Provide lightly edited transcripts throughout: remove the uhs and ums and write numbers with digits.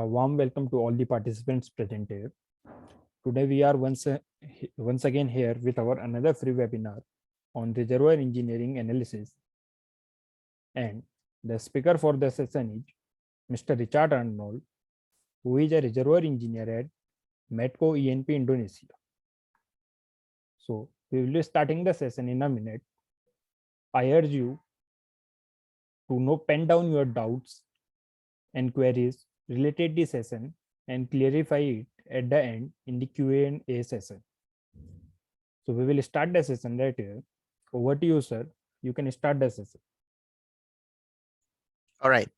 Warm welcome to all the participants present here. Today we are once again here with our another free webinar on reservoir engineering analysis. And the speaker for the session is Mr. Richard Arnold, who is a reservoir engineer at Medco ENP Indonesia. So we will be starting the session in a minute. I urge you to pen down your doubts and queries related to the session and clarify it at the end in the Q&A session. So we will start the session right here. Over to you, sir. You can start the session. All right.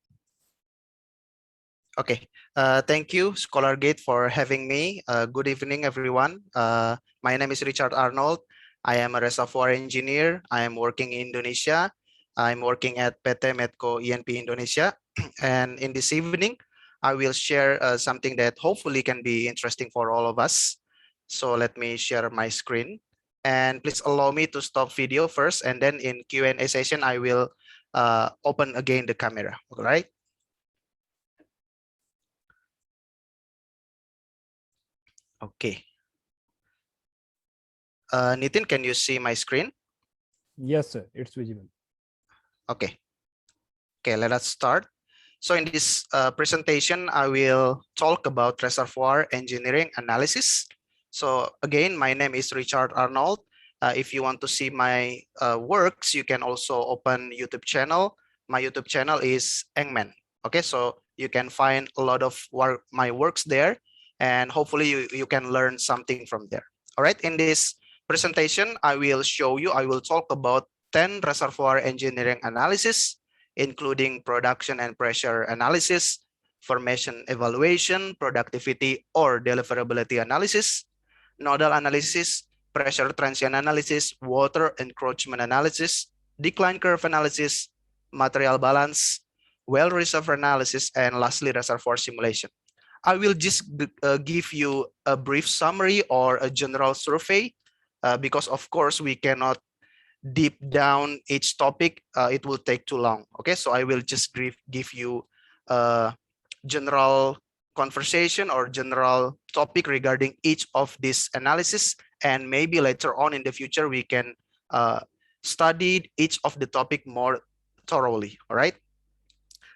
Okay. Thank you, ScholarGate, for having me. Good evening, everyone. My name is Richard Arnold. I am a reservoir engineer. I am working in Indonesia. I'm working at PT Medco ENP Indonesia. And in this evening, I will share something that hopefully can be interesting for all of us. So let me share my screen. And please allow me to stop video first. And then in Q&A session, I will open again the camera. All right. Okay. Nitin, can you see my screen? Yes, sir. It's visible. Okay. Okay, let us start. So in this presentation, I will talk about reservoir engineering analysis. So again, my name is Richard Arnold. If you want to see my works, you can also open YouTube channel. My YouTube channel is Engman. Okay, so you can find a lot of my works there, and hopefully you can learn something from there. All right, in this presentation, I will talk about 10 reservoir engineering analysis, including production and pressure analysis, formation evaluation, productivity or deliverability analysis, nodal analysis, pressure transient analysis, water encroachment analysis, decline curve analysis, material balance, well reservoir analysis, and lastly, reservoir simulation. I will just give you a brief summary or a general survey because of course we cannot deep down each topic. It will take too long. Okay, so I will just give you a general conversation or general topic regarding each of this analysis, and maybe later on in the future we can study each of the topic more thoroughly. All right,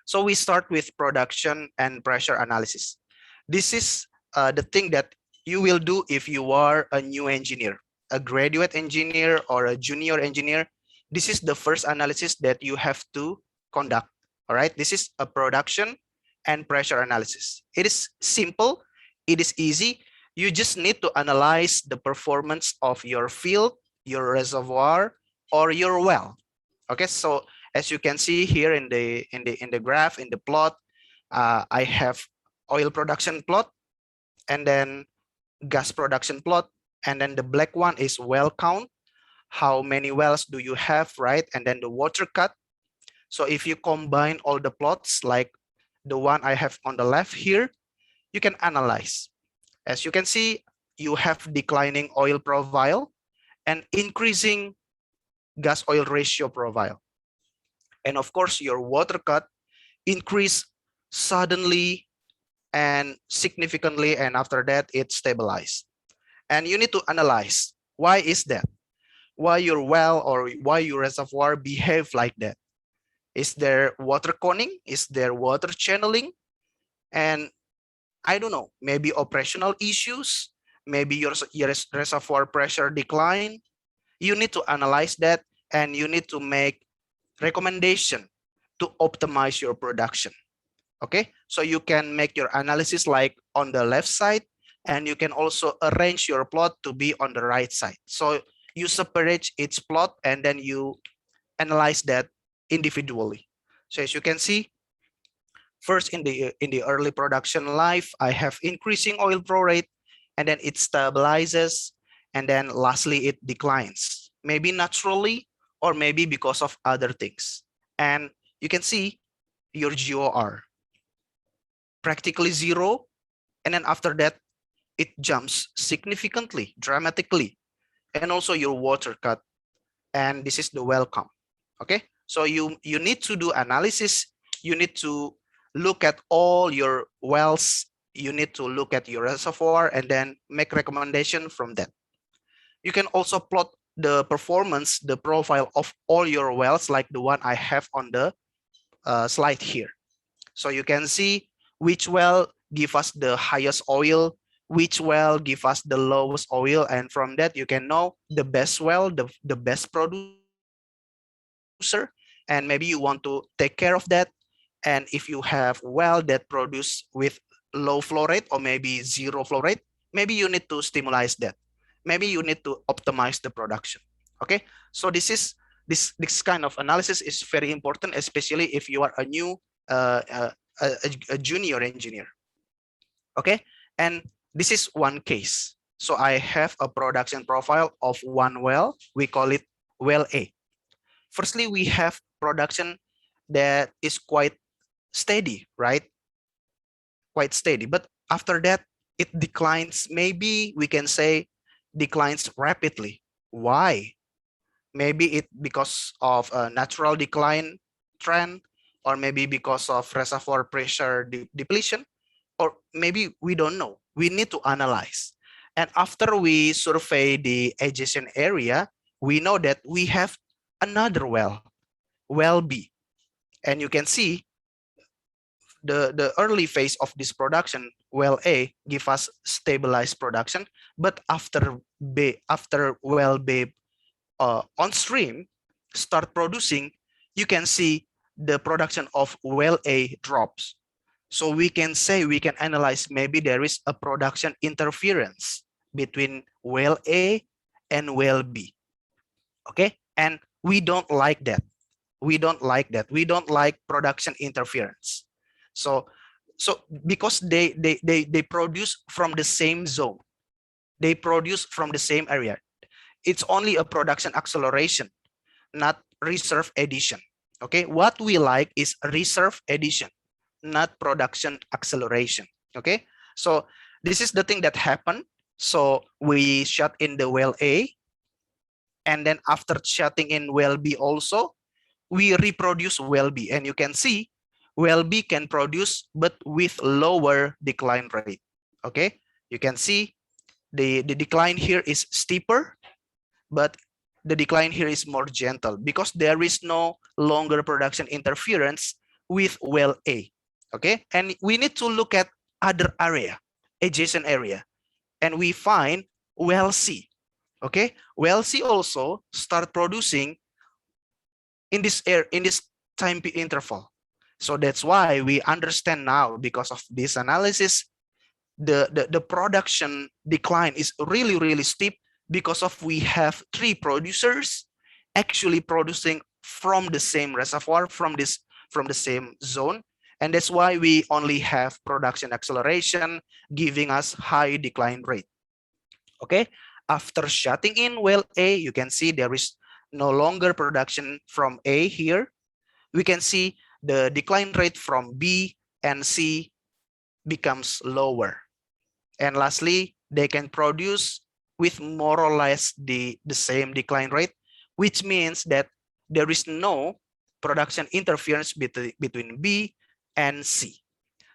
so we start with production and pressure analysis. This is the thing that you will do if you are a new engineer, a graduate engineer or a junior engineer. This is the first analysis that you have to conduct. All right, this is a production and pressure analysis. It is simple, it is easy. You just need to analyze the performance of your field, your reservoir, or your well. Okay, so as you can see here in the graph, in the plot, I have oil production plot, and then gas production plot, and then the black one is well count. How many wells do you have, right? And then the water cut. So if you combine all the plots like the one I have on the left here, you can analyze. As you can see, you have declining oil profile and increasing gas oil ratio profile. And of course, your water cut increase suddenly and significantly, and after that it stabilized. And you need to analyze, why is that? Why your well or why your reservoir behave like that? Is there water coning? Is there water channeling? And I don't know, maybe operational issues, maybe your reservoir pressure decline. You need to analyze that, and you need to make recommendation to optimize your production. Okay, so you can make your analysis like on the left side, and you can also arrange your plot to be on the right side. So you separate each plot and then you analyze that individually. So as you can see, first in the early production life, I have increasing oil flow rate, and then it stabilizes, and then lastly it declines, maybe naturally or maybe because of other things. And you can see your GOR practically zero, and then after that it jumps significantly, dramatically, and also your water cut, and this is the well count. Okay, so you need to do analysis, you need to look at all your wells. You need to look at your reservoir and then make recommendation from that. You can also plot the performance, the profile of all your wells, like the one I have on the slide here. So you can see which well give us the highest oil, which well give us the lowest oil, and from that you can know the best well, the best producer, and maybe you want to take care of that. And if you have well that produce with low flow rate or maybe zero flow rate, maybe you need to stimulate that. Maybe you need to optimize the production. Okay, so this kind of analysis is very important, especially if you are a new a junior engineer. Okay, and this is one case. So I have a production profile of one well. We call it well A. Firstly, we have production that is quite steady, right? Quite steady. But after that, it declines. Maybe we can say declines rapidly. Why? Maybe it because of a natural decline trend, or maybe because of reservoir pressure depletion, or maybe we don't know. We need to analyze. And after we survey the adjacent area, we know that we have another well, well B. And you can see the early phase of this production, well A, give us stabilized production. But after well B on stream start producing, you can see the production of well A drops. So we can say, we can analyze, maybe there is a production interference between well A and well B. Okay, and we don't like that. We don't like that. We don't like production interference. So because they produce from the same zone, they produce from the same area. It's only a production acceleration, not reserve addition. Okay, what we like is reserve addition, not production acceleration. Okay, so this is the thing that happened. So we shut in the well A, and then after shutting in well B also, we reproduce well B, and you can see well B can produce but with lower decline rate. Okay, you can see the decline here is steeper, but the decline here is more gentle because there is no longer production interference with well A. Okay, and we need to look at other area, adjacent area, and we find well C. Okay, well C also start producing in this time interval. So that's why we understand now, because of this analysis, the production decline is really steep, because of we have 3 producers actually producing from the same reservoir, from the same zone. And that's why we only have production acceleration giving us high decline rate. Okay, after shutting in well A, you can see there is no longer production from A here. We can see the decline rate from B and C becomes lower. And lastly, they can produce with more or less the same decline rate, which means that there is no production interference between B and C.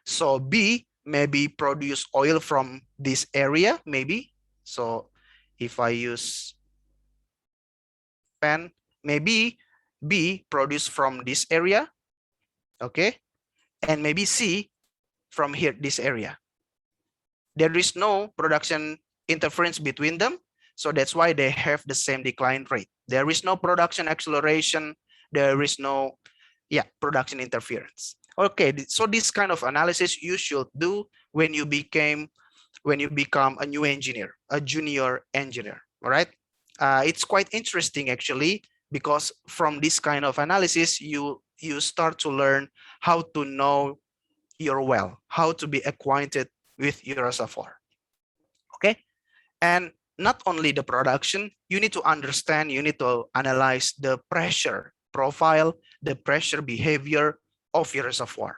So B maybe produce oil from this area, maybe. So if I use pen, maybe B produce from this area, okay, and maybe C from here, this area. There is no production interference between them, so that's why they have the same decline rate. There is no production acceleration, there is no production interference. Okay, so this kind of analysis you should do when you become a new engineer, a junior engineer. All right, it's quite interesting actually, because from this kind of analysis you start to learn how to know your well, how to be acquainted with your reservoir. Okay, and not only the production, you need to understand, you need to analyze the pressure profile, the pressure behavior of your reservoir.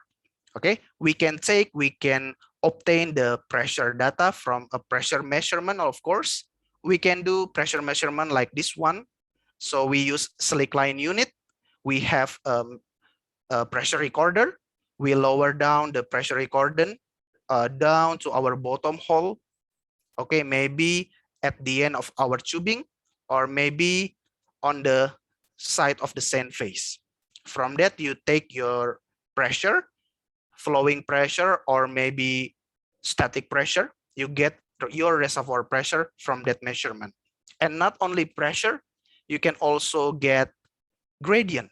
Okay, we can obtain the pressure data from a pressure measurement. Of course, we can do pressure measurement like this one. So we use slickline unit. We have a pressure recorder. we lower down the pressure recorder down to our bottom hole. Okay, maybe at the end of our tubing, or maybe on the side of the sand face. From that, you take your pressure, flowing pressure, or maybe static pressure. You get your reservoir pressure from that measurement. And not only pressure, you can also get gradient.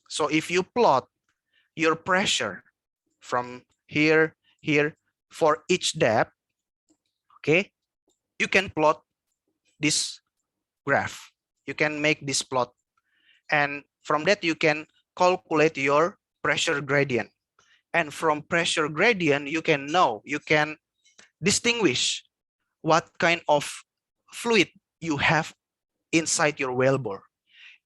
So if you plot your pressure from here, here, for each depth, okay, you can plot this graph. You can make this plot. And from that, you can calculate your pressure gradient. And from pressure gradient, you can know, you can distinguish what kind of fluid you have inside your wellbore.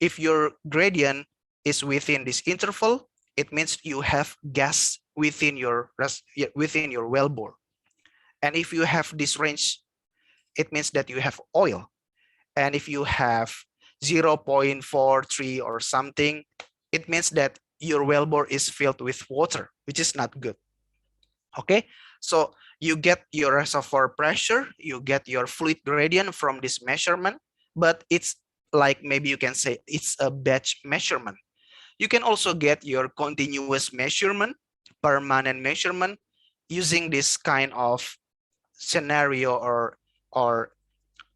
If your gradient is within this interval, it means you have gas within your wellbore. And if you have this range, it means that you have oil. And if you have 0.43 or something, it means that your wellbore is filled with water, which is not good. Okay, so you get your reservoir pressure, you get your fluid gradient from this measurement, but it's like, maybe you can say it's a batch measurement. You can also get your continuous measurement, permanent measurement, using this kind of scenario or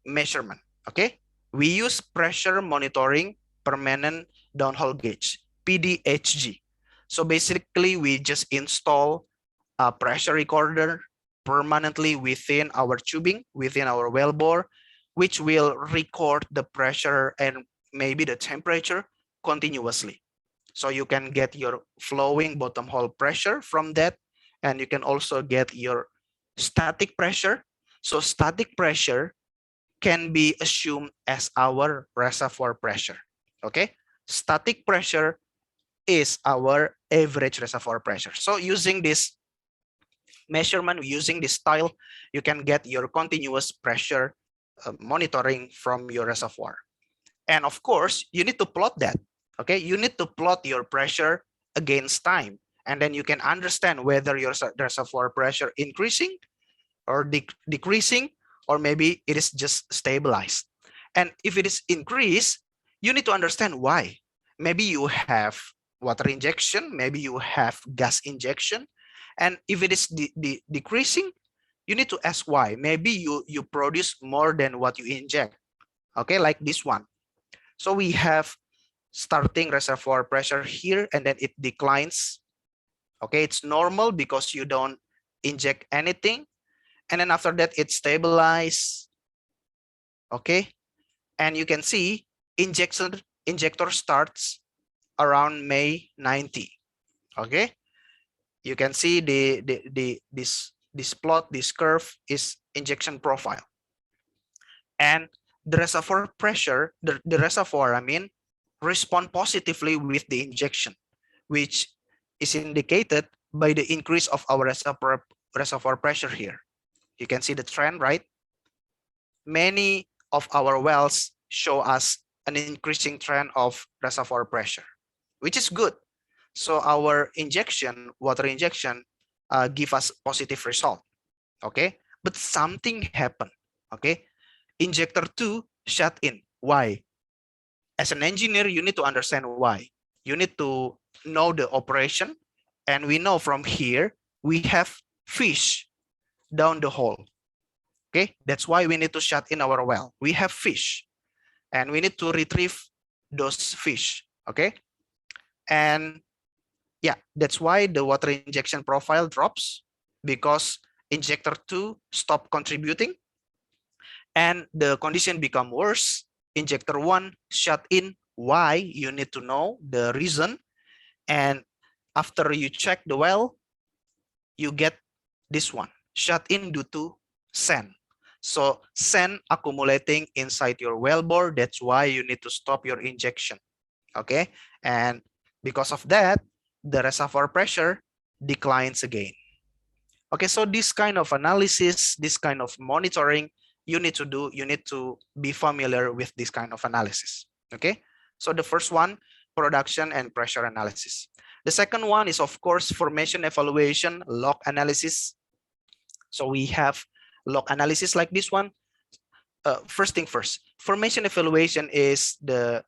measurement. Okay, we use pressure monitoring permanent downhole gauge, PDHG. So basically, we just install a pressure recorder permanently within our tubing, within our wellbore, which will record the pressure and maybe the temperature continuously. So you can get your flowing bottom hole pressure from that, and you can also get your static pressure. So static pressure can be assumed as our reservoir pressure. Okay, static pressure is our average reservoir pressure. So using this measurement, using this style, you can get your continuous pressure monitoring from your reservoir. And of course, you need to plot that. Okay, you need to plot your pressure against time, and then you can understand whether your reservoir pressure increasing or decreasing, or maybe it is just stabilized. And if it is increased, you need to understand why. Maybe you have water injection, maybe you have gas injection. And if it is decreasing, you need to ask why. Maybe you produce more than what you inject. Okay, like this one. So we have starting reservoir pressure here, and then it declines. Okay, it's normal because you don't inject anything. And then after that, it stabilizes. Okay, and you can see injector starts around May 90. Okay, you can see this plot, this curve is injection profile. And the reservoir pressure, the reservoir, I mean, respond positively with the injection, which is indicated by the increase of our reservoir pressure here. You can see the trend, right? Many of our wells show us an increasing trend of reservoir pressure, which is good. So our injection, water injection, give us positive result. Okay, but something happened. Okay, injector 2 shut in. Why? As an engineer, you need to understand why. You need to know the operation, and we know from here we have fish down the hole. Okay, that's why we need to shut in our well. We have fish, and we need to retrieve those fish. Okay, and yeah, that's why the water injection profile drops, because injector 2 stop contributing, and the condition become worse. Injector 1 shut in. Why? You need to know the reason. And after you check the well, you get this one, shut in due to sand. So sand accumulating inside your wellbore, that's why you need to stop your injection. Okay, and because of that, the reservoir pressure declines again. Okay, so this kind of analysis, this kind of monitoring, you need to do, you need to be familiar with this kind of analysis. Okay, so the first one, production and pressure analysis. The second one is, of course, formation evaluation, log analysis. So we have log analysis like this one. First thing first, formation evaluation is the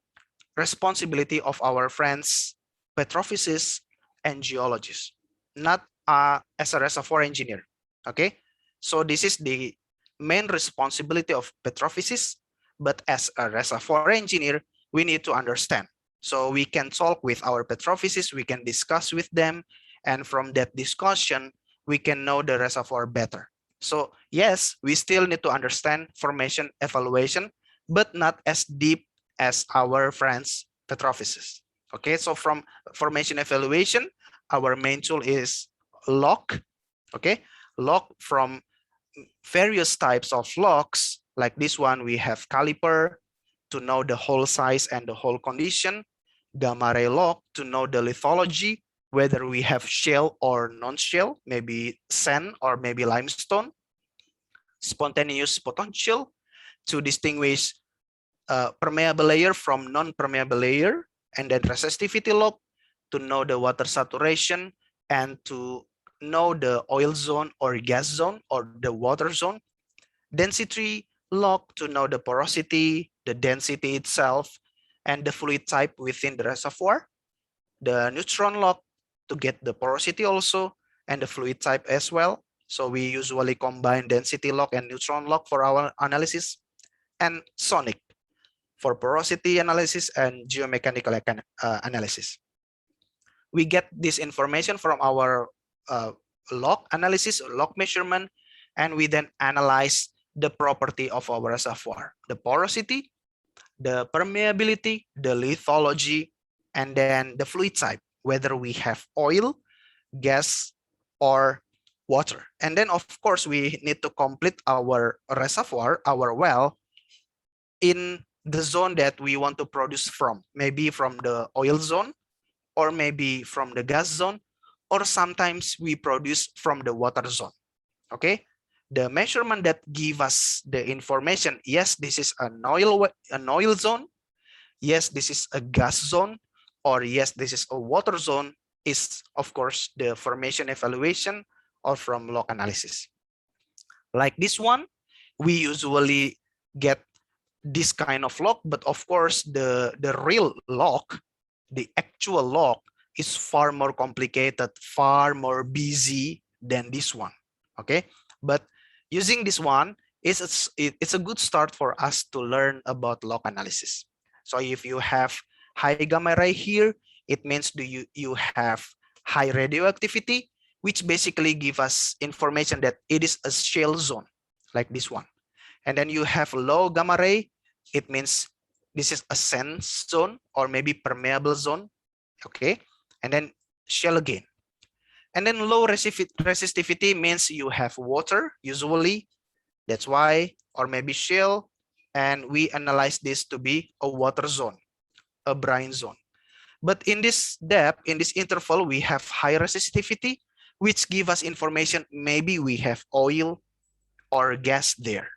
responsibility of our friends, petrophysicists and geologists, not as a reservoir engineer. Okay, so this is the main responsibility of petrophysicists, but as a reservoir engineer, we need to understand. So we can talk with our petrophysicists, we can discuss with them, and from that discussion, we can know the reservoir better. So yes, we still need to understand formation evaluation, but not as deep as our friends petrophysicists. Okay, so from formation evaluation, our main tool is log. Okay, log from various types of logs. Like this one, we have caliper to know the hole size and the hole condition, gamma ray log to know the lithology, whether we have shale or non-shale, maybe sand or maybe limestone, spontaneous potential to distinguish permeable layer from non-permeable layer, and then resistivity log to know the water saturation and to know the oil zone or gas zone or the water zone, density log to know the porosity, the density itself, and the fluid type within the reservoir, the neutron log to get the porosity also and the fluid type as well. So we usually combine density log and neutron log for our analysis, and sonic for porosity analysis and geomechanical analysis. We get this information from our log analysis, log measurement, and we then analyze the property of our reservoir, the porosity, the permeability, the lithology, and then the fluid type, whether we have oil, gas, or water. And then of course, we need to complete our reservoir, our well, in the zone that we want to produce from, maybe from the oil zone, or maybe from the gas zone, or sometimes we produce from the water zone. Okay, the measurement that give us the information, yes, this is an oil zone, yes, this is a gas zone, or yes, this is a water zone, is of course the formation evaluation or from log analysis. Like this one, we usually get this kind of log, but of course the real log, the actual log, is far more complicated, far more busy than this one. Okay, but using this one it's a good start for us to learn about log analysis. So if you have high gamma ray here, it means you have high radioactivity, which basically give us information that it is a shale zone like this one. And then you have low gamma ray, it means this is a sand zone or maybe permeable zone. Okay, and then shale again. And then low resistivity means you have water usually, that's why, or maybe shale, and we analyze this to be a water zone, a brine zone. But in this depth, in this interval, we have high resistivity, which give us information maybe we have oil or gas there.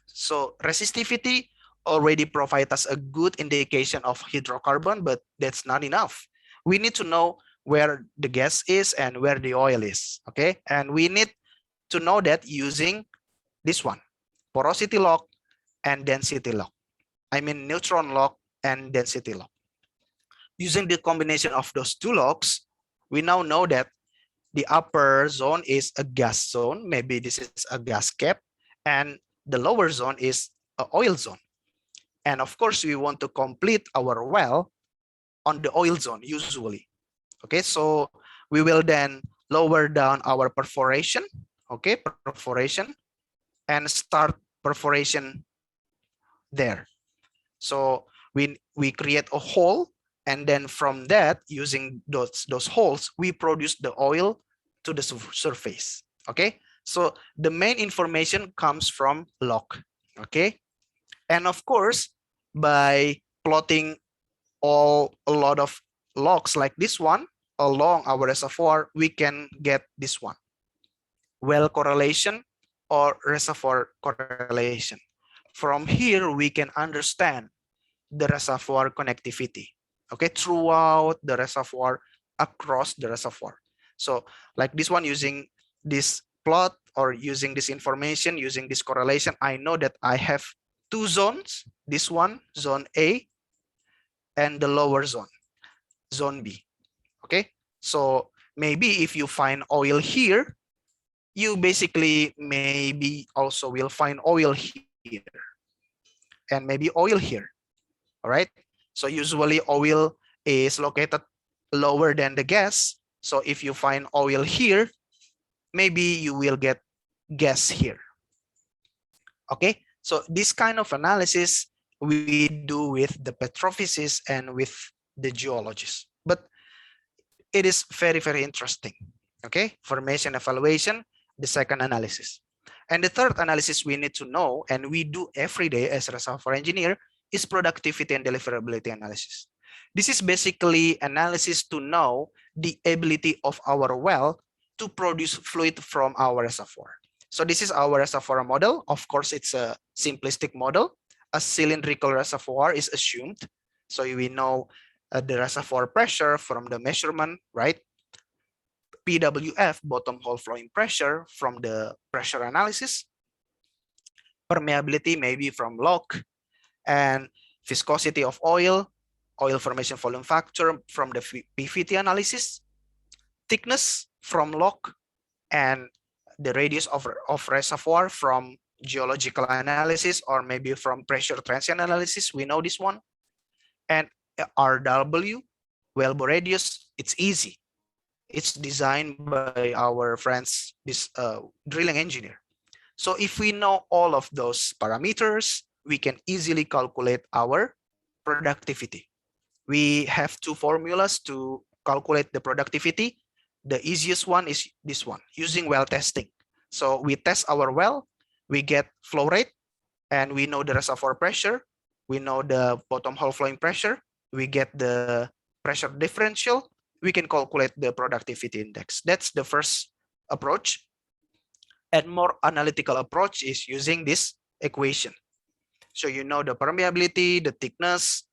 So resistivity already provide us a good indication of hydrocarbon, but that's not enough. We need to know where the gas is and where the oil is, okay? And we need to know that using this one, porosity log and density log. I mean neutron log and density log. Using the combination of those two logs, we now know that the upper zone is a gas zone, maybe this is a gas cap, and the lower zone is an oil zone. And of course, we want to complete our well on the oil zone usually. Okay, so we will then lower down our perforation, okay, perforation, and start perforation there. So we create a hole, and then from that, using those holes, we produce the oil to the surface. Okay, so the main information comes from log. Okay, and of course, by plotting a lot of logs like this one along our reservoir, we can get this one, well correlation or reservoir correlation. From here, we can understand the reservoir connectivity, okay, throughout the reservoir across the reservoir. So like this one, using this plot or using this information, using this correlation, I know that I have two zones, this one, zone A, and the lower zone, zone B. Okay, so maybe if you find oil here, you basically maybe also will find oil here and maybe oil here. All right, so usually oil is located lower than the gas. So if you find oil here, maybe you will get gas here. Okay, so this kind of analysis we do with the petrophysicists and with the geologists, but it is very, very interesting. Okay, formation evaluation, the second analysis. And the third analysis we need to know, and we do every day as a reservoir engineer, is productivity and deliverability analysis. This is basically analysis to know the ability of our well to produce fluid from our reservoir. So this is our reservoir model. Of course, it's a simplistic model. A cylindrical reservoir is assumed. So we know the reservoir pressure from the measurement, right? PWF, bottom hole flowing pressure, from the pressure analysis. Permeability maybe from log, and viscosity of oil formation volume factor from the PVT analysis. Thickness from log, and the radius of reservoir from geological analysis or maybe from pressure transient analysis. We know this one. And RW, wellbore radius, it's easy. It's designed by our friends, this drilling engineer. So if we know all of those parameters, we can easily calculate our productivity. We have two formulas to calculate the productivity. The easiest one is this one, using well testing. So we test our well, we get flow rate, and we know the reservoir pressure. We know the bottom hole flowing pressure. We get the pressure differential. We can calculate the productivity index. That's the first approach. And more analytical approach is using this equation. So you know the permeability, the thickness,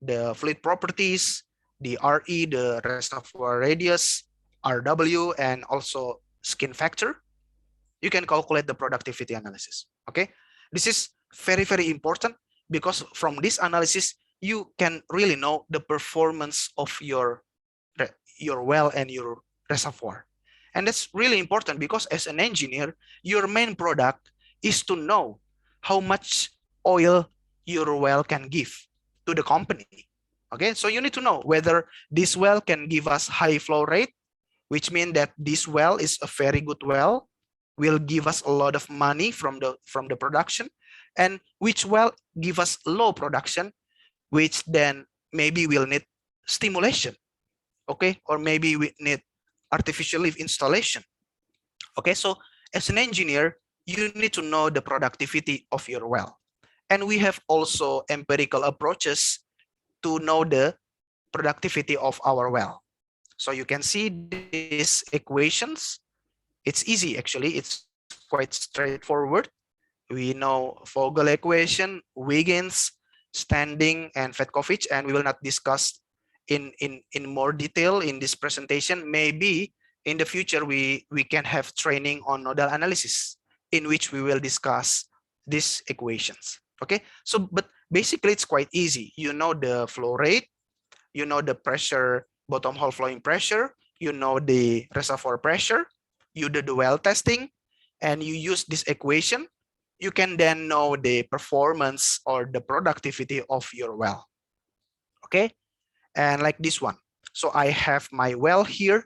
the fluid properties, the RE, the reservoir radius, RW, and also skin factor. You can calculate the productivity analysis. Okay, this is very, very important because from this analysis you can really know the performance of your well and your reservoir. And that's really important because as an engineer, your main product is to know how much oil your well can give to the company. Okay, so you need to know whether this well can give us high flow rate, which means that this well is a very good well, will give us a lot of money from the production, and which well give us low production, which then maybe will need stimulation. Okay, or maybe we need artificial lift installation. Okay, so as an engineer, you need to know the productivity of your well. And we have also empirical approaches to know the productivity of our well. So you can see these equations. It's easy, actually. It's quite straightforward. We know Vogel equation, Wiggins, Standing, and Vetkovich, and we will not discuss in more detail in this presentation. Maybe in the future we can have training on nodal analysis in which we will discuss these equations. Okay, so but basically it's quite easy. You know the flow rate, you know the pressure, bottom hole flowing pressure, you know the reservoir pressure, you do the well testing, and you use this equation. You can then know the performance or the productivity of your well. Okay, and like this one. So I have my well here.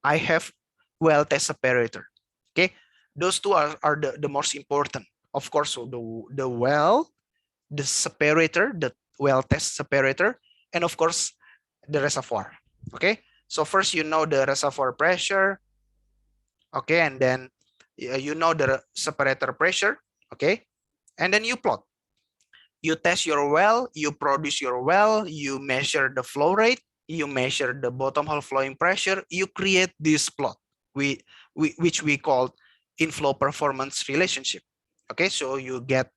I have well test separator. Okay, those two are the most important. Of course, so the well, the separator, the well test separator, and of course the reservoir. Okay, so first you know the reservoir pressure. Okay, and then you know the separator pressure. Okay, and then you plot. You test your well, you produce your well, you measure the flow rate, you measure the bottom hole flowing pressure, you create this plot, which we call inflow performance relationship. Okay, so you get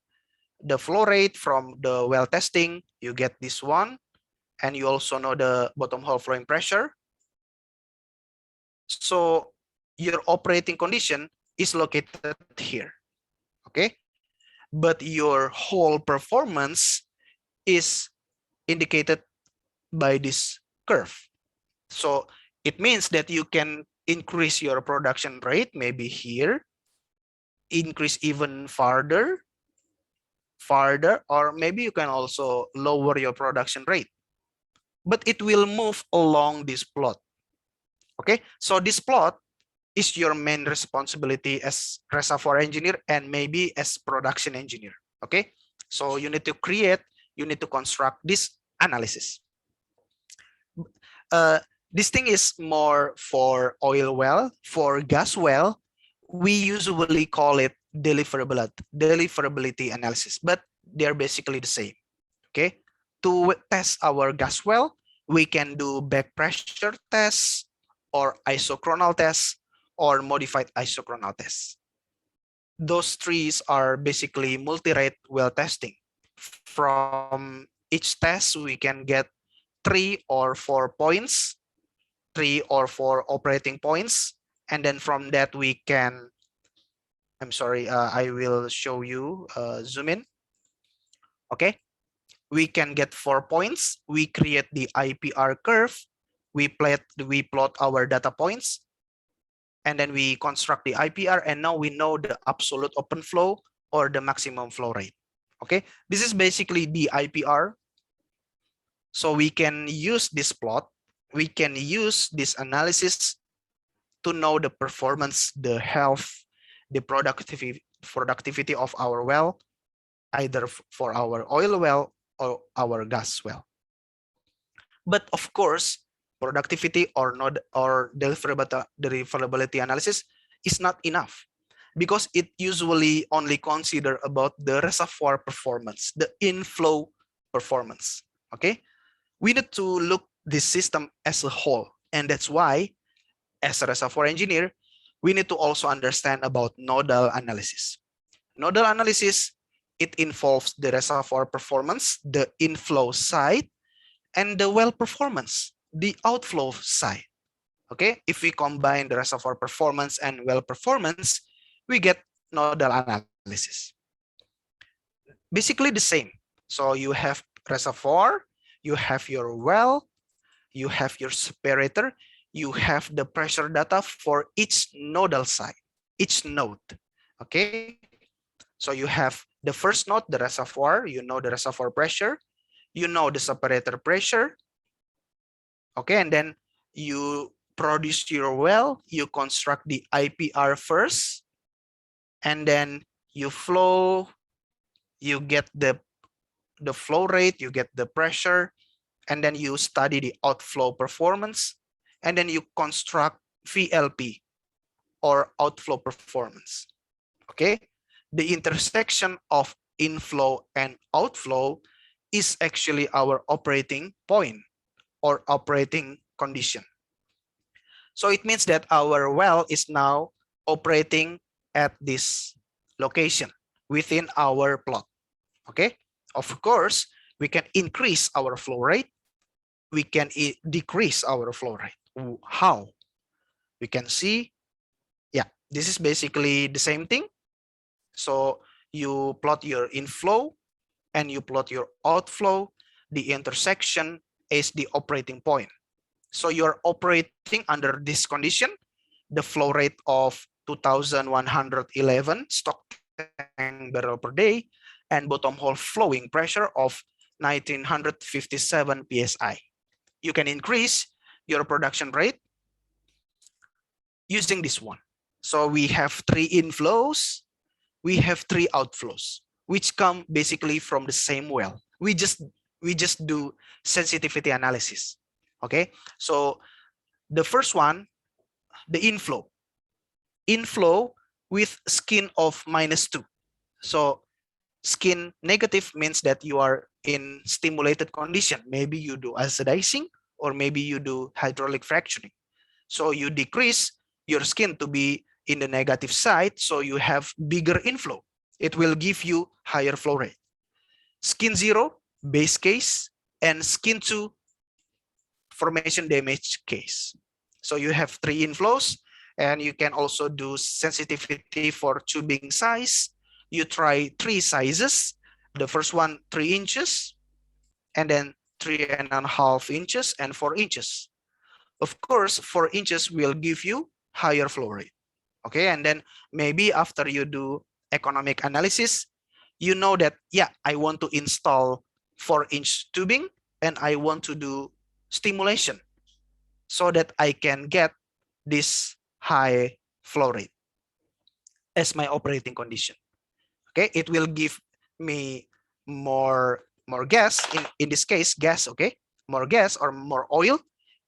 the flow rate from the well testing, you get this one, and you also know the bottom hole flowing pressure. So your operating condition is located here, okay? But your whole performance is indicated by this curve. So it means that you can increase your production rate, maybe here, increase even farther, or maybe you can also lower your production rate. But it will move along this plot. Okay, so this plot is your main responsibility as reservoir engineer and maybe as production engineer. Okay, so you need to construct this analysis. This thing is more for oil well. For gas well, we usually call it deliverability analysis, but they're basically the same. Okay, to test our gas well, we can do back pressure tests or isochronal tests or modified isochronal tests. Those three are basically multi-rate well testing. From each test, we can get 3 or 4 points, 3 or 4 operating points, and then from that we can, I'm sorry, I will show you, zoom in. Okay, we can get 4 points. We create the IPR curve. We plot our data points, and then we construct the IPR, and now we know the absolute open flow or the maximum flow rate. Okay, this is basically the IPR. So we can use this plot, we can use this analysis to know the performance, the health, the productivity of our well, either for our oil well or our gas well. But of course, productivity or deliverability analysis is not enough, because it usually only consider about the reservoir performance, the inflow performance. Okay, we need to look this system as a whole, and that's why, as a reservoir engineer, we need to also understand about nodal analysis. Nodal analysis, it involves the reservoir performance, the inflow side, and the well performance, the outflow side. Okay, if we combine the reservoir performance and well performance, we get nodal analysis. Basically the same. So you have reservoir, you have your well, you have your separator, you have the pressure data for each nodal side, each node. Okay, so you have the first node, the reservoir, you know the reservoir pressure, you know the separator pressure. Okay, and then you produce your well, you construct the IPR first, and then you flow, you get the flow rate, you get the pressure, and then you study the outflow performance, and then you construct VLP or outflow performance. Okay, the intersection of inflow and outflow is actually our operating point or operating condition. So it means that our well is now operating at this location within our plot. Okay, of course, we can increase our flow rate, we can decrease our flow rate. How? We can see, yeah, this is basically the same thing. So you plot your inflow and you plot your outflow. The intersection is the operating point. So you're operating under this condition, the flow rate of 2,111 stock tank barrel per day, and bottom hole flowing pressure of 1957 psi. You can increase your production rate using this one. So we have 3 inflows, we have 3 outflows, which come basically from the same well. We just do sensitivity analysis. Okay, so the first one, the inflow with skin of -2. So skin negative means that you are in stimulated condition. Maybe you do acidizing or maybe you do hydraulic fracturing. So you decrease your skin to be in the negative side, so you have bigger inflow. It will give you higher flow rate. Skin 0, base case, and skin 2, formation damage case. So you have 3 inflows, and you can also do sensitivity for tubing size. You try 3 sizes. The first one 3 inches, and then 3.5 inches and 4 inches. Of course, 4 inches will give you higher flow rate. Okay, and then maybe after you do economic analysis, you know that, yeah, I want to install 4-inch tubing and I want to do stimulation so that I can get this high flow rate as my operating condition. Okay, it will give me more gas, in this case gas, okay, more gas or more oil,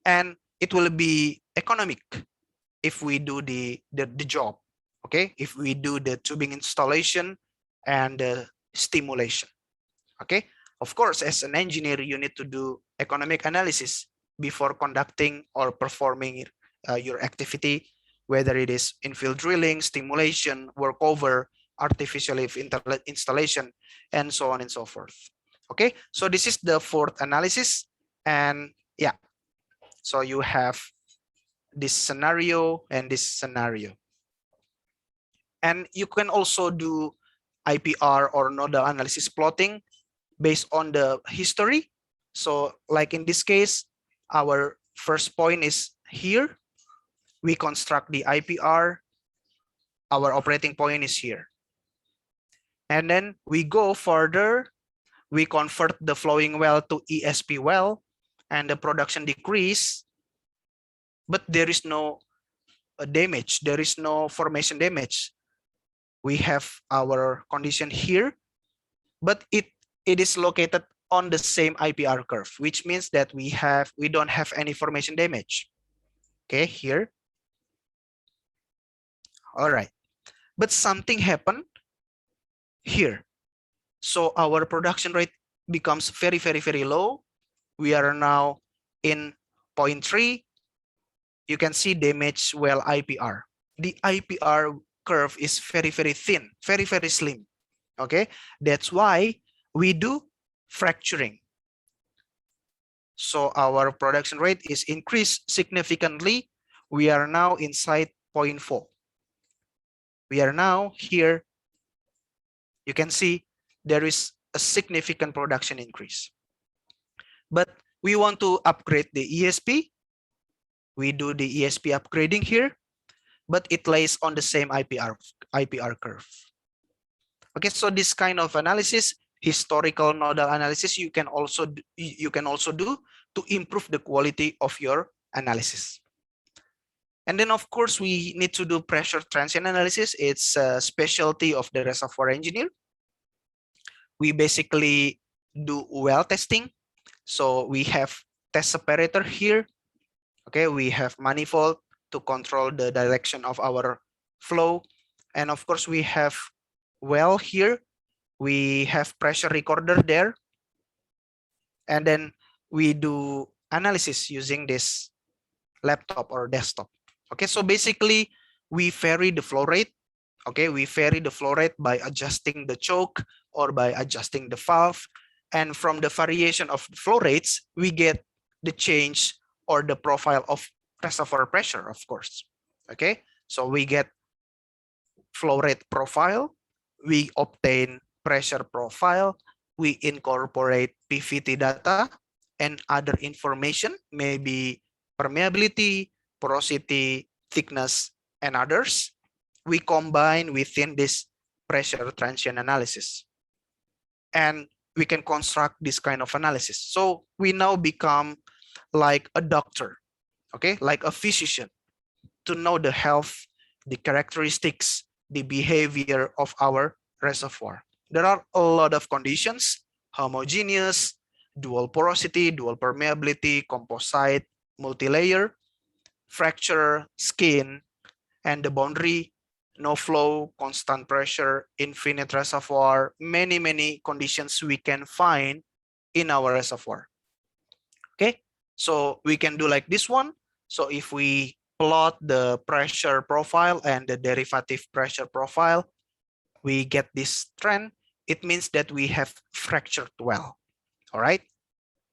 and it will be economic if we do the job. Okay, if we do the tubing installation and the stimulation. Okay, of course, as an engineer, you need to do economic analysis before conducting or performing your activity, whether it is infill drilling, stimulation, workover, artificial lift installation, and so on and so forth. Okay, so this is the 4th analysis, and yeah, so you have this scenario and this scenario. And you can also do IPR or nodal analysis plotting based on the history. So like in this case, our first point is here. We construct the IPR. Our operating point is here. And then we go further. We convert the flowing well to ESP well, and the production decrease. But there is no damage. There is no formation damage. We have our condition here, but it is located on the same IPR curve, which means that we don't have any formation damage. Okay, here. All right, but something happened here. So our production rate becomes very, very, very low. We are now in 0.3. You can see damage well IPR. The IPR curve is very, very thin, very, very slim. Okay, that's why we do fracturing. So our production rate is increased significantly. We are now inside 0.4. We are now here. You can see there is a significant production increase. But we want to upgrade the ESP. We do the ESP upgrading here, but it lays on the same IPR curve. Okay, so this kind of analysis, historical nodal analysis, you can also do to improve the quality of your analysis. And then of course we need to do pressure transient analysis. It's a specialty of the reservoir engineer. We basically do well testing. So we have test separator here. Okay, we have manifold to control the direction of our flow. And of course we have well here. We have pressure recorder there. And then we do analysis using this laptop or desktop. Okay, so basically we vary the flow rate. Okay, we vary the flow rate by adjusting the choke or by adjusting the valve. And from the variation of flow rates, we get the change or the profile of reservoir pressure, of course. Okay, so we get flow rate profile, we obtain pressure profile, we incorporate PVT data and other information, maybe permeability, porosity, thickness, and others. We combine within this pressure transient analysis. And we can construct this kind of analysis. So we now become like a doctor, okay, like a physician, to know the health, the characteristics, the behavior of our reservoir. There are a lot of conditions: homogeneous, dual porosity, dual permeability, composite, multi-layer, fracture, skin, and the boundary, no flow, constant pressure, infinite reservoir, many conditions we can find in our reservoir. Okay, so we can do like this one. So if we plot the pressure profile and the derivative pressure profile, we get this trend. It means that we have fractured well. All right,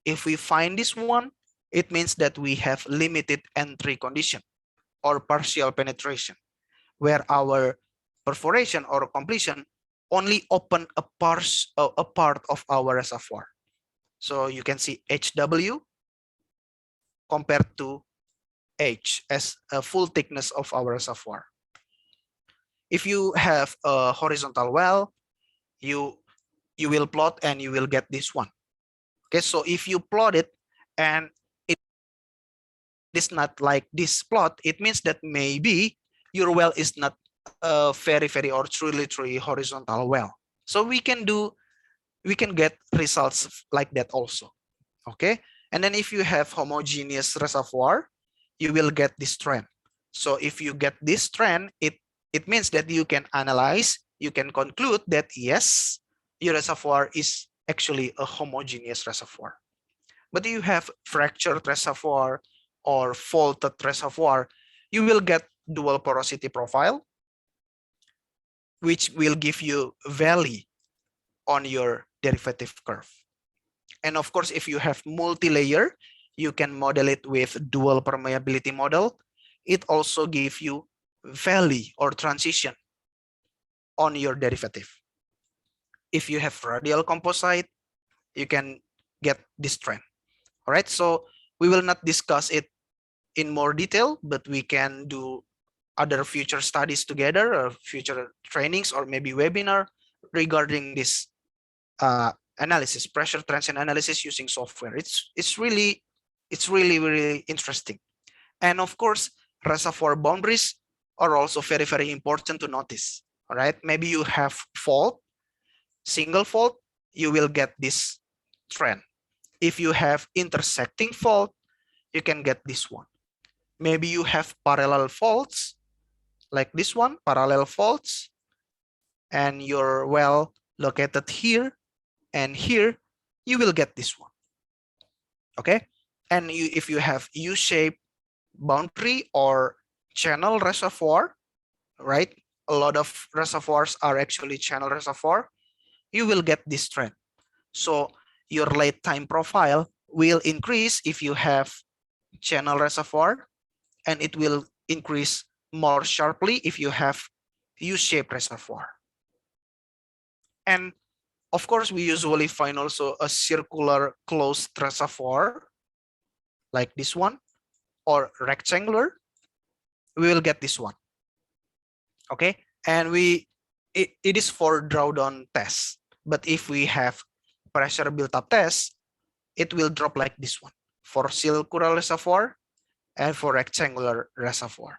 if we find this one, it means that we have limited entry condition or partial penetration, where our perforation or completion only open a part of our reservoir. So you can see HW compared to H as a full thickness of our reservoir. If you have a horizontal well, you will plot and you will get this one. Okay, so if you plot it and it is not like this plot, it means that maybe your well is not a very or truly horizontal well. So we can get results like that also. Okay, and then if you have homogeneous reservoir, you will get this trend. So if you get this trend, it means that you can analyze, you can conclude that yes, your reservoir is actually a homogeneous reservoir. But if you have fractured reservoir or faulted reservoir, you will get dual porosity profile, which will give you valley on your derivative curve. And of course, if you have multi-layer, you can model it with dual permeability model. It also gives you valley or transition on your derivative. If you have radial composite, you can get this trend. All right, so we will not discuss it in more detail, but we can do other future studies together, or future trainings, or maybe webinar regarding this analysis, pressure transient analysis using software. It's really interesting. And of course, reservoir boundaries are also very important to notice. All right, maybe you have fault, single fault, you will get this trend. If you have intersecting fault, you can get this one. Maybe you have parallel faults, like this one, parallel faults, and your well located here and here, you will get this one. Okay, and if you have U-shaped boundary or channel reservoir, right? A lot of reservoirs are actually channel reservoir. You will get this trend. So your late time profile will increase if you have channel reservoir, and it will increase more sharply if you have U-shaped reservoir. And of course, we usually find also a circular closed reservoir like this one, or rectangular. We will get this one. Okay, and it is for drawdown test. But if we have pressure build-up test, it will drop like this one for circular reservoir and for rectangular reservoir.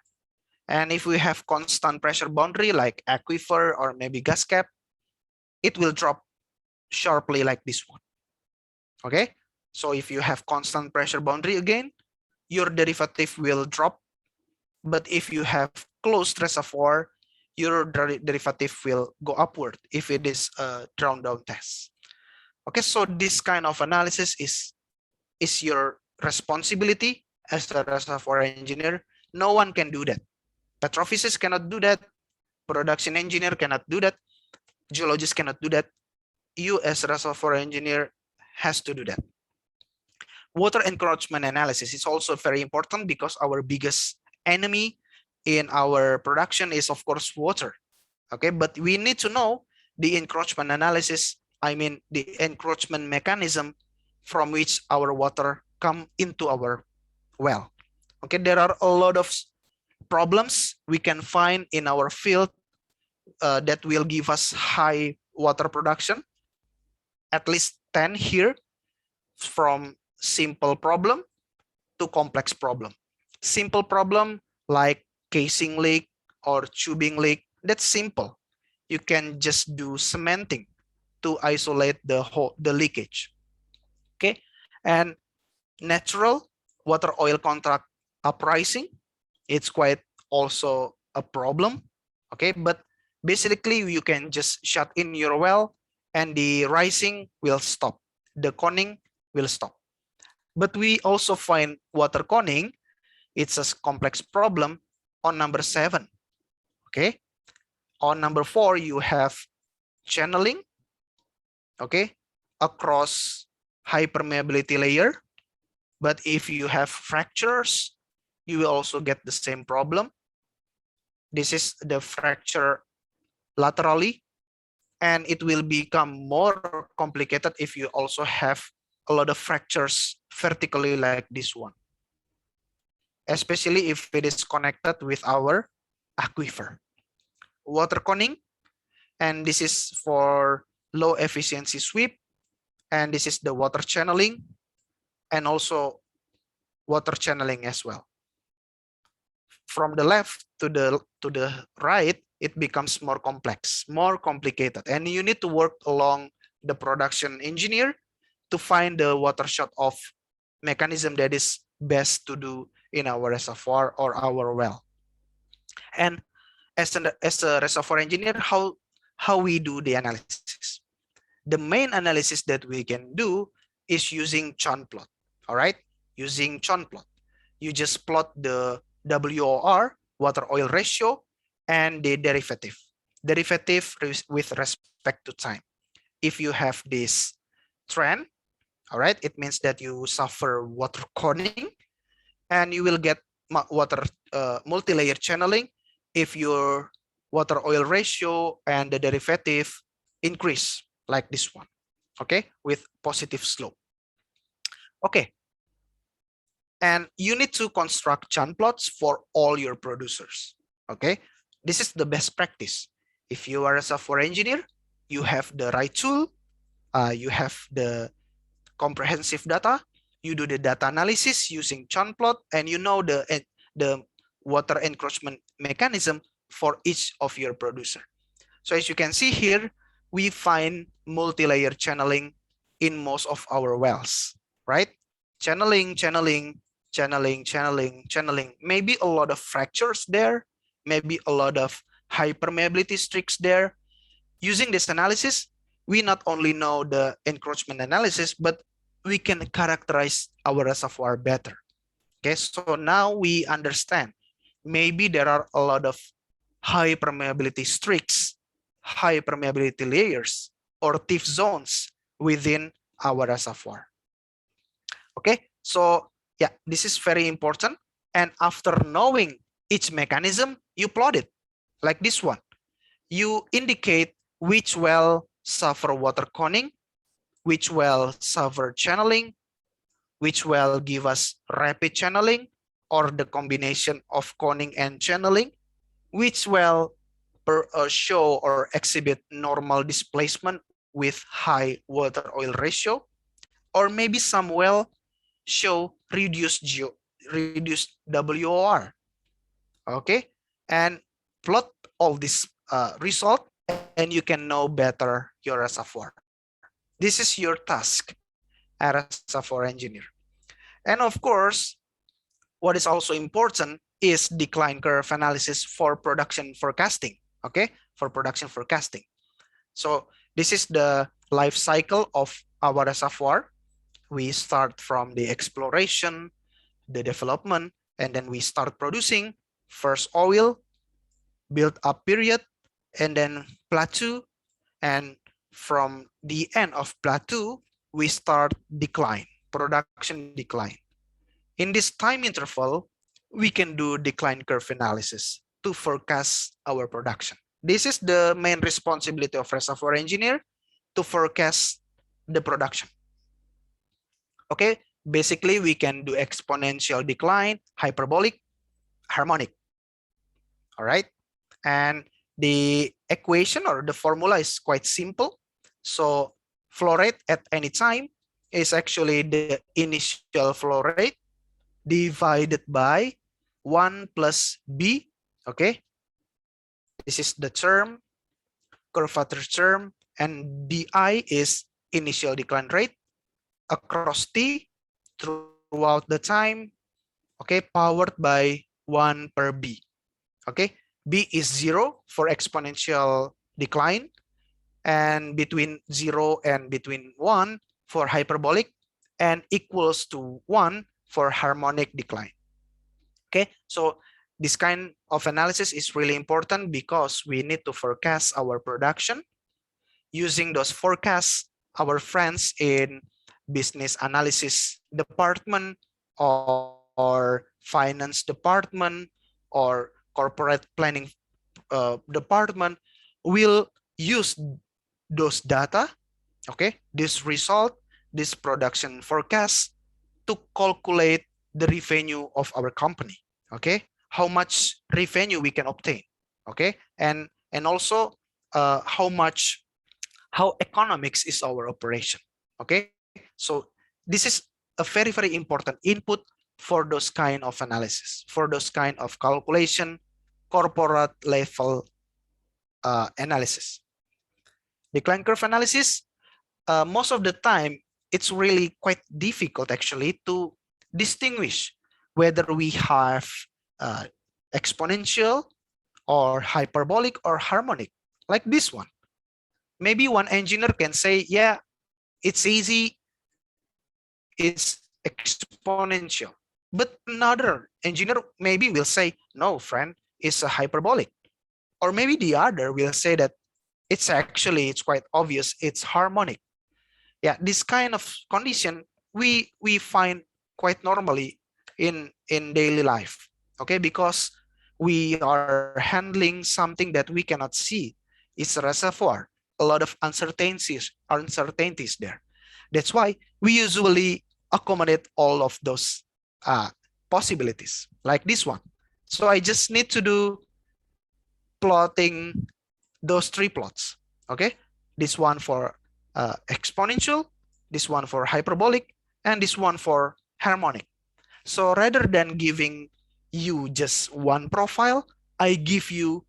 And if we have constant pressure boundary like aquifer or maybe gas cap, it will drop sharply like this one. Okay, so if you have constant pressure boundary, again, your derivative will drop. But if you have closed reservoir, your derivative will go upward if it is a drawdown test. Okay, so this kind of analysis is your responsibility as a reservoir engineer. No one can do that. Petrophysicist cannot do that. Production engineer cannot do that. Geologist cannot do that. You as a reservoir engineer has to do that. Water encroachment analysis is also very important, because our biggest enemy in our production is of course water. Okay, but we need to know the encroachment analysis, I mean the encroachment mechanism from which our water come into our well. Okay, there are a lot of problems we can find in our field that will give us high water production. At least 10 here, from simple problem to complex problem. Simple problem like casing leak or tubing leak, that's simple. You can just do cementing to isolate the leakage. Okay, and natural water oil contact uprising, it's quite also a problem. Okay, but basically you can just shut in your well and the rising will stop, the conning will stop. But we also find water conning, it's a complex problem on number 7. Okay, on number 4 you have channeling, okay, across high permeability layer. But if you have fractures, you will also get the same problem. This is the fracture laterally, and it will become more complicated if you also have a lot of fractures vertically like this one, especially if it is connected with our aquifer. Water conning, and this is for low efficiency sweep, and this is the water channeling, and also water channeling as well. From the left to the right, it becomes more complex, more complicated, and you need to work along the production engineer to find the water shut-off mechanism that is best to do in our reservoir or our well. And as a reservoir engineer, how we do the analysis? The main analysis that we can do is using churn plot. All right, using churn plot, you just plot the WOR, water oil ratio, and the derivative with respect to time. If you have this trend, all right, it means that you suffer water conning, and you will get water multi-layer channeling if your water oil ratio and the derivative increase like this one, okay, with positive slope. Okay, and you need to construct churn plots for all your producers. Okay, this is the best practice. If you are a software engineer, you have the right tool, you have the comprehensive data, you do the data analysis using churn plot, and you know the water encroachment mechanism for each of your producer. So as you can see here, we find multi-layer channeling in most of our wells, right? Channeling, channeling, channeling, channeling, channeling. Maybe a lot of fractures there, maybe a lot of high permeability streaks there. Using this analysis, we not only know the encroachment analysis, but we can characterize our reservoir better. Okay, so now we understand maybe there are a lot of high permeability streaks, high permeability layers, or thief zones within our reservoir. Okay, so yeah, this is very important. And after knowing each mechanism, you plot it like this one. You indicate which well suffer water conning, which well suffer channeling, which well give us rapid channeling, or the combination of conning and channeling, which well show or exhibit normal displacement with high water oil ratio, or maybe some well show reduced WOR. Okay, and plot all this result, and you can know better your reservoir. This is your task as a reservoir engineer. And of course, what is also important is decline curve analysis for production forecasting. Okay, for production forecasting. So this is the life cycle of our reservoir. We start from the exploration, the development, and then we start producing first oil, build up period, and then plateau. And from the end of plateau, we start decline, production decline. In this time interval, we can do decline curve analysis to forecast our production. This is the main responsibility of reservoir engineer, to forecast the production. Okay, basically we can do exponential decline, hyperbolic, harmonic. All right, and the equation or the formula is quite simple. So flow rate at any time is actually the initial flow rate divided by 1 plus B. Okay, this is the term, curvature term, and DI is initial decline rate across T throughout the time. Okay, powered by 1 per B. Okay, B is 0 for exponential decline, and between 0 and between 1 for hyperbolic, and equals to 1 for harmonic decline. Okay, so this kind of analysis is really important because we need to forecast our production. Using those forecasts, our friends in business analysis department or finance department or corporate planning department will use those data, okay, this result, this production forecast to calculate the revenue of our company, okay, how much revenue we can obtain, okay, and also how economics is our operation, okay. So this is a very important input for those kind of analysis, for those kind of calculation, corporate level analysis. Decline curve analysis, most of the time it's really quite difficult actually to distinguish whether we have exponential or hyperbolic or harmonic, like this one. Maybe one engineer can say, yeah, it's easy, it's exponential. But another engineer maybe will say, no, friend, it's a hyperbolic. Or maybe the other will say that it's quite obvious, it's harmonic. Yeah, this kind of condition we find quite normally in daily life, okay, because we are handling something that we cannot see. It's a reservoir, a lot of uncertainties there. That's why we usually accommodate all of those possibilities, like this one. So I just need to do plotting those three plots, okay, this one for exponential, this one for hyperbolic, and this one for harmonic. So rather than giving you just one profile, I give you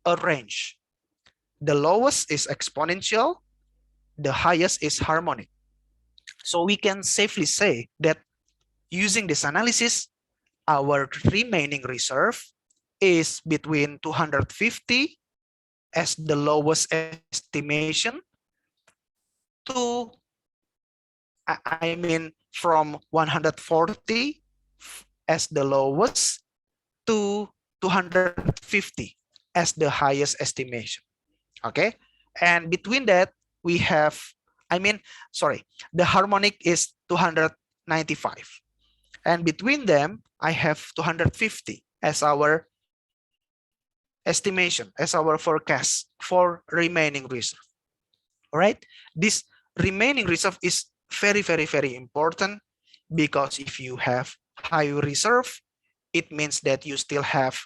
a range. The lowest is exponential, the highest is harmonic. So we can safely say that using this analysis, our remaining reserve is between 250 as the lowest estimation to, I mean, from 140 as the lowest to 250 as the highest estimation. Okay, and between that we have, the harmonic is 295, and between them I have 250 as our estimation, as our forecast for remaining reserve. All right, this remaining reserve is very important, because if you have high reserve, it means that you still have,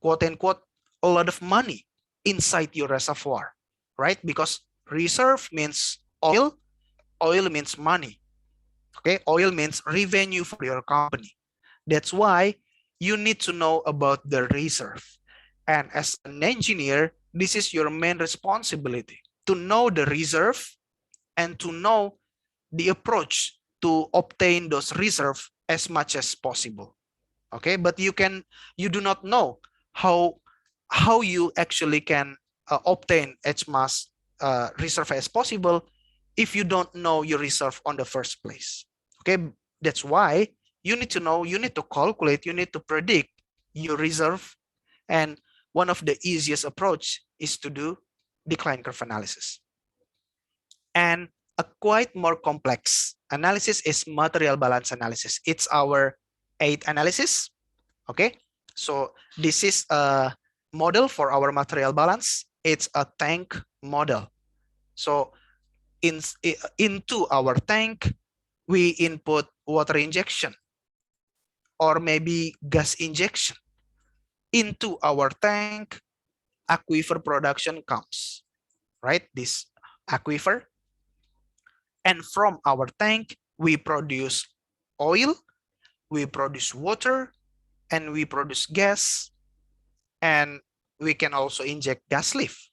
quote unquote, a lot of money inside your reservoir, right? Because reserve means oil, oil means money, okay? Oil means revenue for your company. That's why you need to know about the reserve. And as an engineer, this is your main responsibility, to know the reserve and to know the approach to obtain those reserve as much as possible. Okay, but you do not know how you actually can obtain as much reserve as possible if you don't know your reserve on the first place. Okay, that's why you need to know, you need to calculate, you need to predict your reserve. And one of the easiest approach is to do decline curve analysis. And a quite more complex analysis is material balance analysis. It's our 8th analysis. Okay, so this is a model for our material balance. It's a tank model. So into our tank, we input water injection or maybe gas injection. Into our tank, aquifer production comes, right? This aquifer. And from our tank, we produce oil, we produce water, and we produce gas, and we can also inject gas lift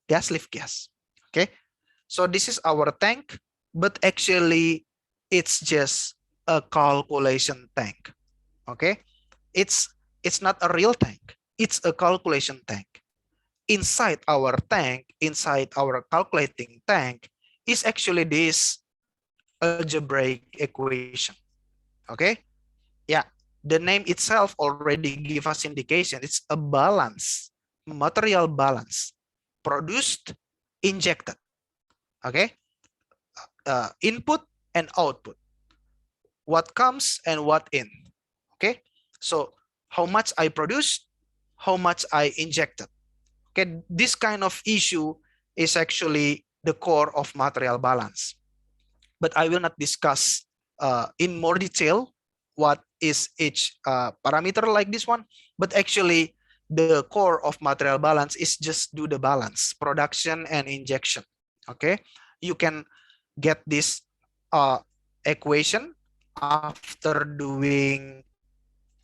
gas. Okay, so this is our tank, but actually it's just a calculation tank. Okay, it's not a real tank, it's a calculation tank. Inside our tank, inside our calculating tank, is actually this algebraic equation. Okay, yeah, the name itself already give us indication. It's a balance, material balance, produced, injected. Okay, input and output. what comes and what in. Okay, so how much I produced, how much I injected. Okay, this kind of issue is actually the core of material balance. But I will not discuss in more detail what is each parameter like this one. But actually, the core of material balance is just do the balance, production and injection. Okay, you can get this equation after doing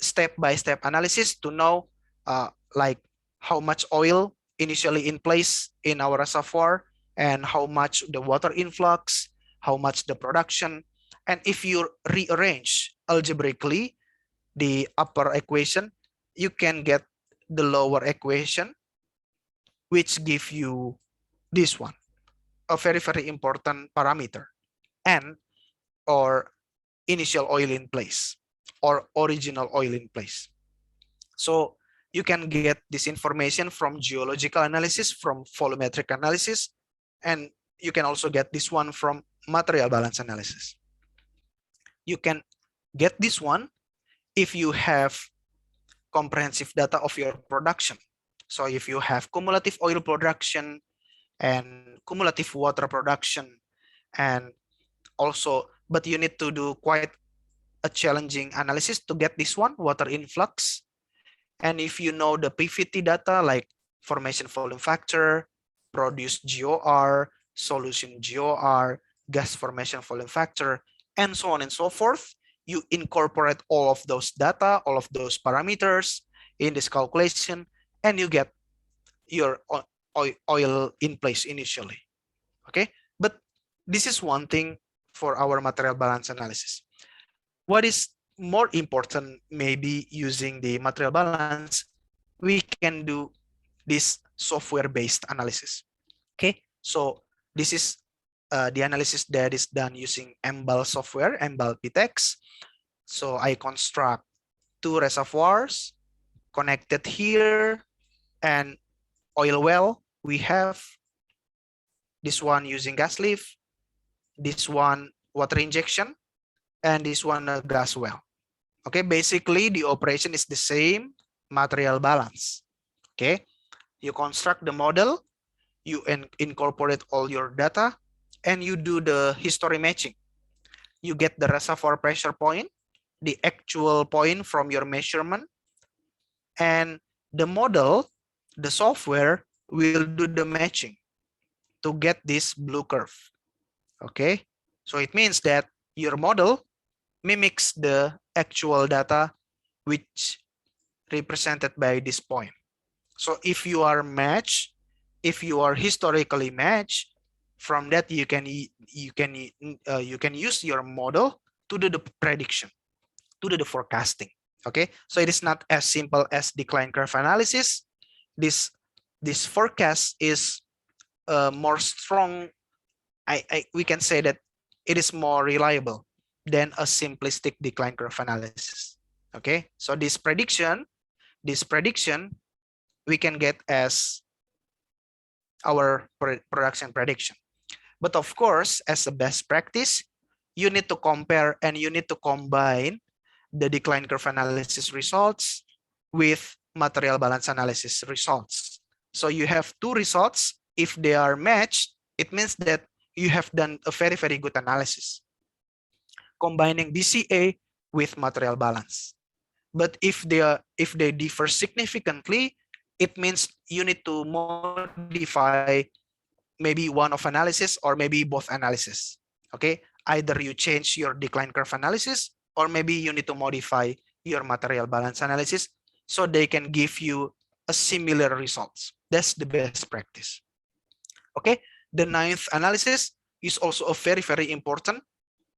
step-by-step analysis to know like how much oil initially in place in our reservoir and how much the water influx, how much the production. And if you rearrange algebraically the upper equation, you can get the lower equation, which give you this one, a very, very important parameter, and or initial oil in place or original oil in place. So you can get this information from geological analysis, from volumetric analysis, and you can also get this one from material balance analysis. You can get this one if you have comprehensive data of your production. So if you have cumulative oil production and cumulative water production, and also, but you need to do quite a challenging analysis to get this one, water influx. And if you know the PVT data like formation volume factor, produced GOR, solution GOR, gas formation volume factor, and so on and so forth, you incorporate all of those data, all of those parameters in this calculation, and you get your oil in place initially. Okay, but this is one thing for our material balance analysis. What is more important, maybe using the material balance, we can do this software-based analysis. Okay, so this is the analysis that is done using MBAL software, MBAL PTEX. So I construct two reservoirs connected here, and oil well we have this one using gas lift, this one water injection, and this one a gas well. Okay, basically the operation is the same, material balance. Okay, you construct the model, you incorporate all your data, and you do the history matching. You get the reservoir pressure point, the actual point from your measurement, and the model, the software will do the matching to get this blue curve. Okay, so it means that your model mimics the actual data which represented by this point. So if you are matched, if you are historically matched, from that you can use your model to do the prediction, to do the forecasting. Okay, so it is not as simple as decline curve analysis. This forecast is more strong. We can say that it is more reliable than a simplistic decline curve analysis. Okay, so this prediction we can get as our production prediction. But of course, as a best practice, you need to compare and you need to combine the decline curve analysis results with material balance analysis results. So you have two results. If they are matched, it means that you have done a very, very good analysis, combining DCA with material balance. But if they differ significantly, it means you need to modify maybe one of analysis or maybe both analysis. Okay, either you change your decline curve analysis or maybe you need to modify your material balance analysis so they can give you a similar results. That's the best practice. Okay, the ninth analysis is also a very, very important.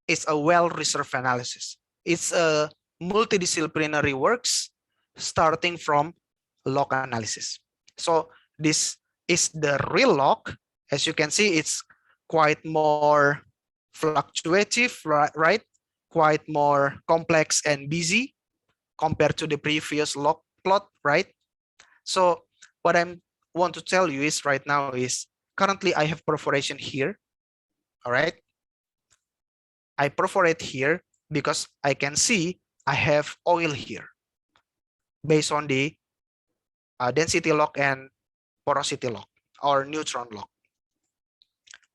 It's a well reserve analysis. It's a multidisciplinary works starting from log analysis. So this is the real log. As you can see, it's quite more fluctuative, right? Quite more complex and busy compared to the previous log plot, right? So what I want to tell you is right now is currently I have perforation here. All right. I perforate here, because I can see I have oil here based on the density log and porosity log or neutron log.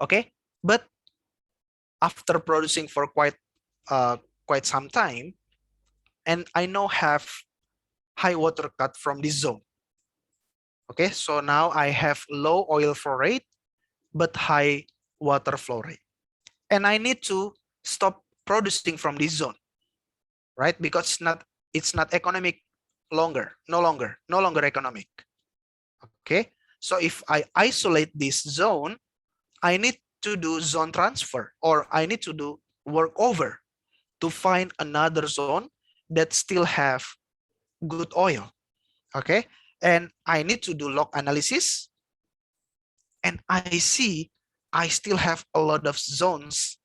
Okay, but after producing for quite some time, and I now have high water cut from this zone. Okay, so now I have low oil flow rate but high water flow rate, and I need to stop producing from this zone, right? Because it's not economic longer, no longer economic. Okay, so if I isolate this zone, I need to do zone transfer, or I need to do workover to find another zone that still have good oil. Okay, and I need to do log analysis, and I see I still have a lot of zones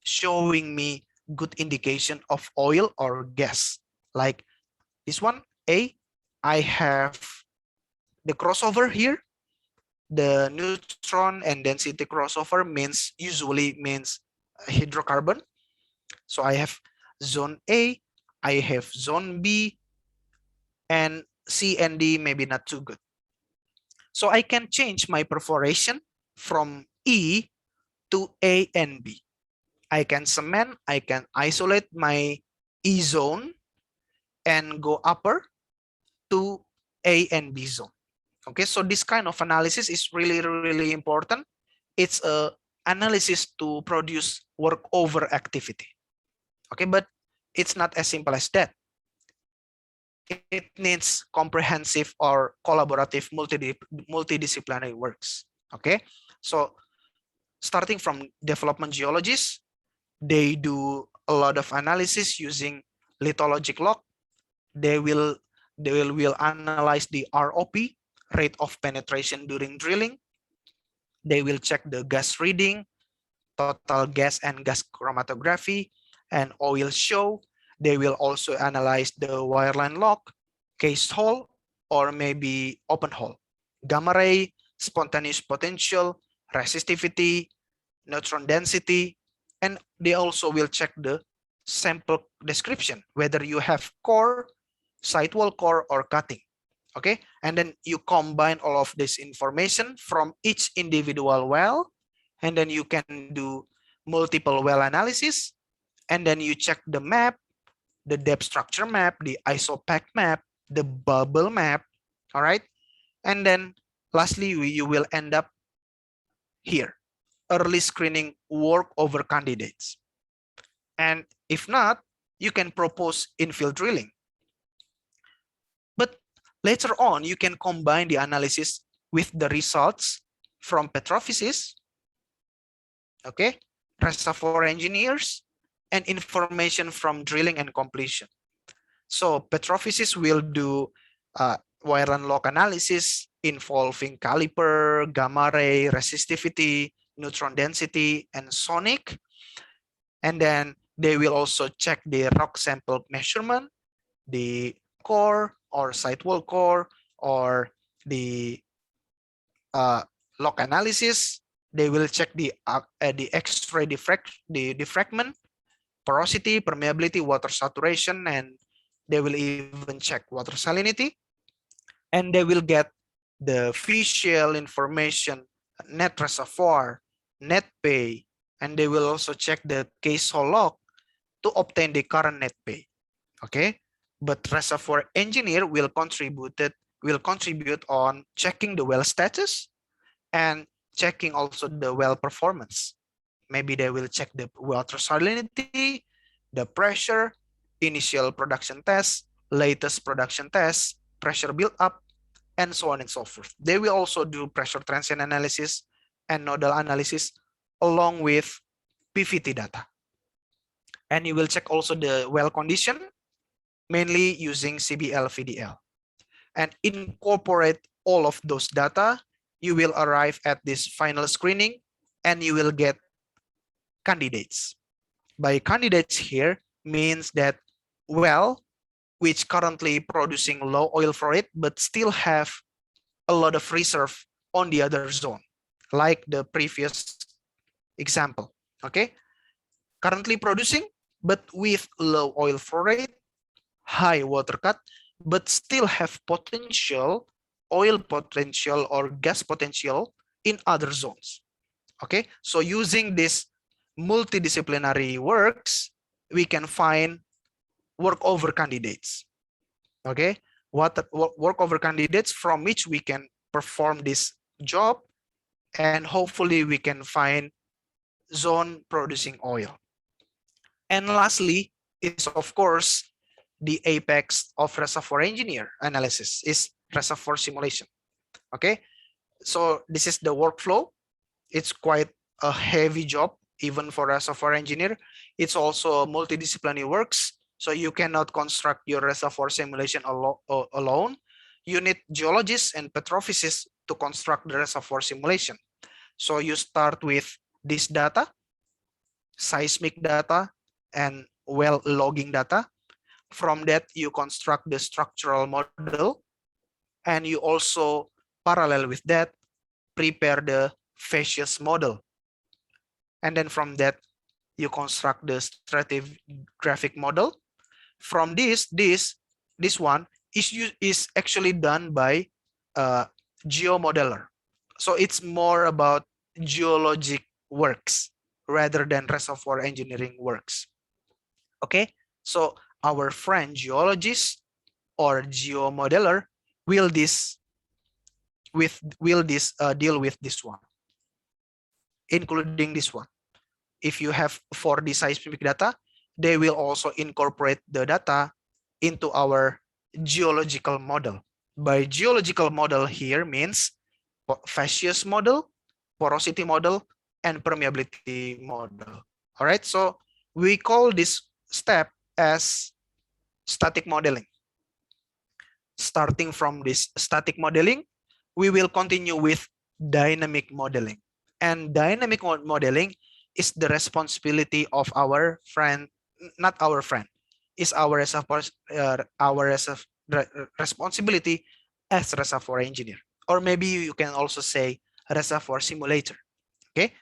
showing me good indication of oil or gas. Like this one, A, I have the crossover here. The neutron and density crossover usually means hydrocarbon. So I have zone A, I have zone B, and C and D maybe not too good. So I can change my perforation from E to A and B. I can cement, I can isolate my E zone and go upper to A and B zone. Okay, so this kind of analysis is really important. It's a analysis to produce workover activity. Okay, but it's not as simple as that. It needs comprehensive or collaborative multidisciplinary works. Okay, so starting from development geologists, they do a lot of analysis using lithologic log. They will analyze the ROP, rate of penetration during drilling. They will check the gas reading, total gas and gas chromatography, and oil show. They will also analyze the wireline log, cased hole, or maybe open hole, gamma ray, spontaneous potential, resistivity, neutron density, and they also will check the sample description, whether you have core, sidewall core, or cutting. Okay, and then you combine all of this information from each individual well, and then you can do multiple well analysis, and then you check the map, the depth structure map, the isopac map, the bubble map. All right, and then lastly you will end up here, early screening workover candidates. And if not, you can propose infill drilling. But later on, you can combine the analysis with the results from petrophysics, okay, reservoir engineers, and information from drilling and completion. So petrophysics will do wireline log analysis involving caliper, gamma ray, resistivity, neutron density, and sonic. And then they will also check the rock sample measurement, the core or sidewall core, or the log analysis. They will check the X-ray diffractment, porosity, permeability, water saturation, and they will even check water salinity. And they will get the visual information, net reservoir, net pay, and they will also check the case hole log to obtain the current net pay. Okay, but reservoir engineer will contribute on checking the well status and checking also the well performance. Maybe they will check the water salinity, the pressure, initial production test, latest production test, pressure build up, and so on and so forth. They will also do pressure transient analysis and nodal analysis along with PVT data. And you will check also the well condition, mainly using CBL VDL. And incorporate all of those data, you will arrive at this final screening and you will get candidates. By candidates here means that well, which currently producing low oil flow rate, but still have a lot of reserve on the other zone, like the previous example. Okay, currently producing, but with low oil flow rate, high water cut, but still have potential, oil potential or gas potential in other zones. Okay, so using this multidisciplinary works, we can find workover candidates. Okay, workover candidates from which we can perform this job, and hopefully we can find zone producing oil. And lastly is, of course, the apex of reservoir engineer analysis is reservoir simulation. Okay, so this is the workflow. It's quite a heavy job even for reservoir engineer. It's also multidisciplinary works, so you cannot construct your reservoir simulation alone. You need geologists and petrophysicists to construct the reservoir simulation. So you start with this data, seismic data, and well logging data. From that, you construct the structural model, and you also parallel with that, prepare the facies model. And then from that, you construct the stratigraphic model. From this one is actually done by a geomodeler. So it's more about geologic works rather than reservoir engineering works. Okay, so our friend geologist or geomodeler will deal with this one, including this one. If you have 4D seismic data, they will also incorporate the data into our geological model. By geological model here means facies model, porosity model, and permeability model. All right, so we call this step as static modeling. Starting from this static modeling, we will continue with dynamic modeling. And dynamic modeling is the responsibility of our friend, not our friend, is our responsibility as reservoir engineer. Or maybe you can also say reservoir simulator. Okay,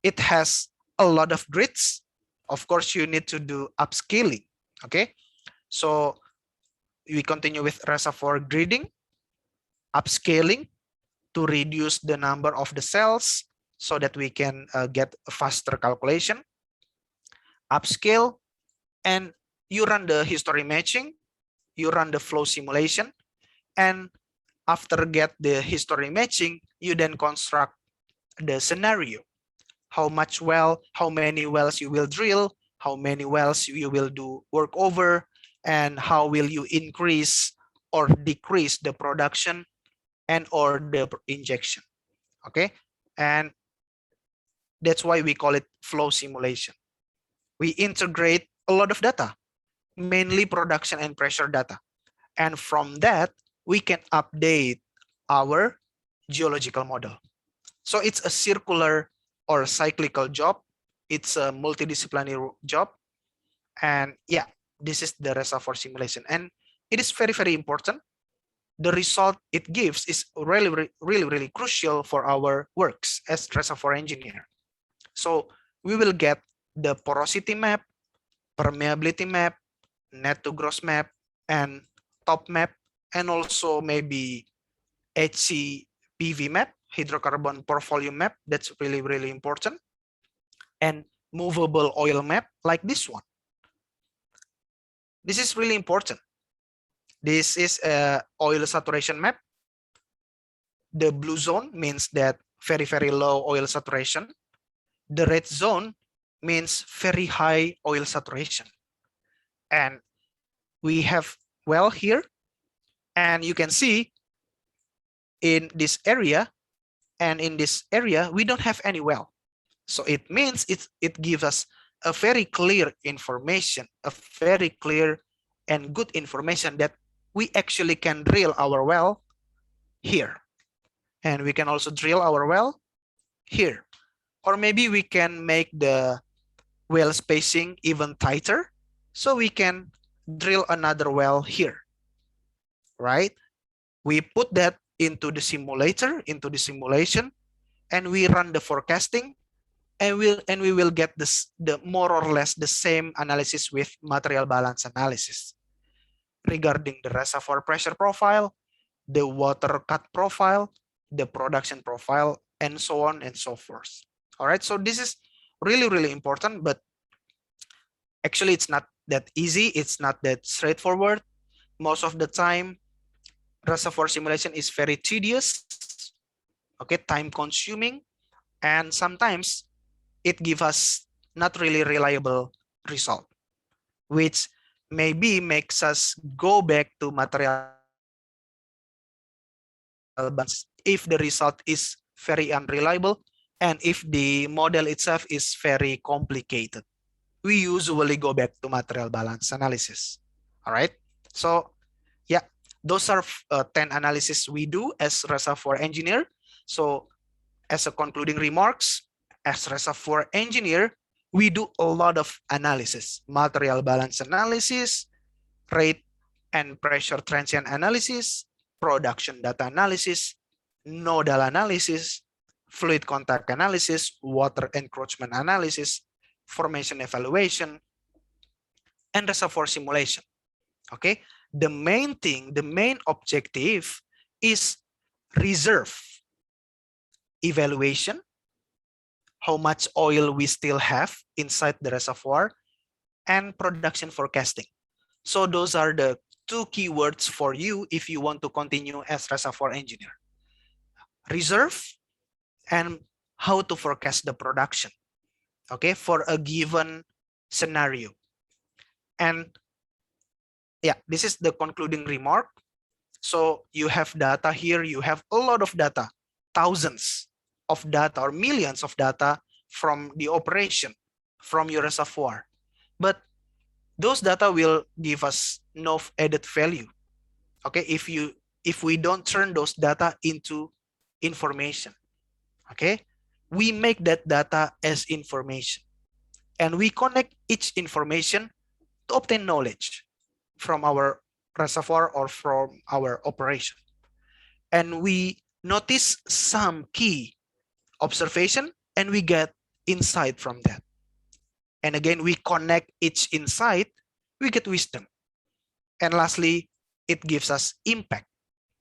it has a lot of grids. Of course, you need to do upscaling. Okay, so we continue with reservoir gridding, upscaling to reduce the number of the cells so that we can get a faster calculation, upscale, and you run the history matching, you run the flow simulation, and after get the history matching, you then construct the scenario. How much well, how many wells you will drill, how many wells you will do workover, and how will you increase or decrease the production and or the injection. Okay, and that's why we call it flow simulation. We integrate a lot of data, mainly production and pressure data, and from that we can update our geological model. So it's a circular or cyclical job. It's a multidisciplinary job, and yeah, this is the reservoir simulation, and it is very, very important. The result it gives is really crucial for our works as reservoir engineer. So we will get the porosity map, permeability map, net to gross map, and top map, and also maybe HCPV map, hydrocarbon portfolio map. That's really important. And movable oil map like this one. This is really important. This is a oil saturation map. The blue zone means that very, very low oil saturation. The red zone means very high oil saturation. And we have well here, and you can see in this area and in this area, we don't have any well. So it means it gives us a very clear information, a very clear and good information that we actually can drill our well here. And we can also drill our well here. Or maybe we can make the well spacing even tighter, so we can drill another well here, right? We put that into the simulator, into the simulation, and we run the forecasting, and we will get the more or less the same analysis with material balance analysis regarding the reservoir pressure profile, the water cut profile, the production profile, and so on and so forth. All right, so this is really important, but actually it's not that easy. It's not that straightforward. Most of the time, reservoir simulation is very tedious, okay, time consuming, and sometimes it gives us not really reliable result, which maybe makes us go back to material balance if the result is very unreliable and if the model itself is very complicated. We usually go back to material balance analysis. All right, so yeah, those are 10 analysis we do as reservoir engineer. So as a concluding remarks, as reservoir engineer, we do a lot of analysis: material balance analysis, rate and pressure transient analysis, production data analysis, nodal analysis, fluid contact analysis, water encroachment analysis, formation evaluation, and reservoir simulation. Okay, the main thing, the main objective is reserve evaluation, how much oil we still have inside the reservoir, and production forecasting. So those are the two keywords for you if you want to continue as reservoir engineer: reserve and how to forecast the production, okay, for a given scenario. And yeah, this is the concluding remark. So you have data here, you have a lot of data, thousands of data or millions of data from the operation, from your reservoir. But those data will give us no added value, okay, if we don't turn those data into information. Okay, we make that data as information, and we connect each information to obtain knowledge from our reservoir or from our operation. And we notice some key observation and we get insight from that. And again, we connect each insight, we get wisdom. And lastly, it gives us impact.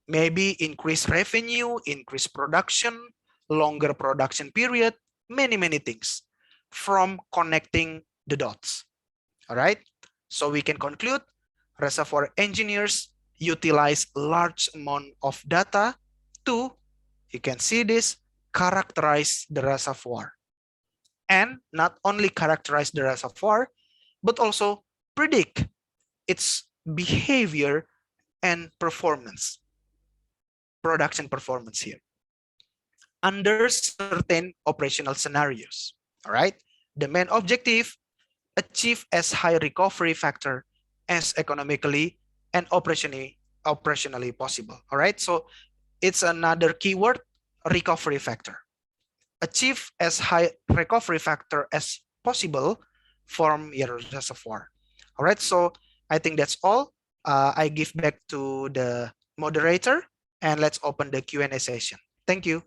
Maybe increase revenue, increase production, longer production period, many things from connecting the dots. All right, so we can conclude reservoir engineers utilize large amount of data to, you can see this, characterize the reservoir. And not only characterize the reservoir, but also predict its behavior and performance, production performance here, under certain operational scenarios. All right, the main objective, achieve as high recovery factor as economically and operationally possible. All right, so it's another keyword, recovery factor. Achieve as high recovery factor as possible from your reservoir. All right, so I think that's all. I give back to the moderator and let's open the Q&A session. Thank you.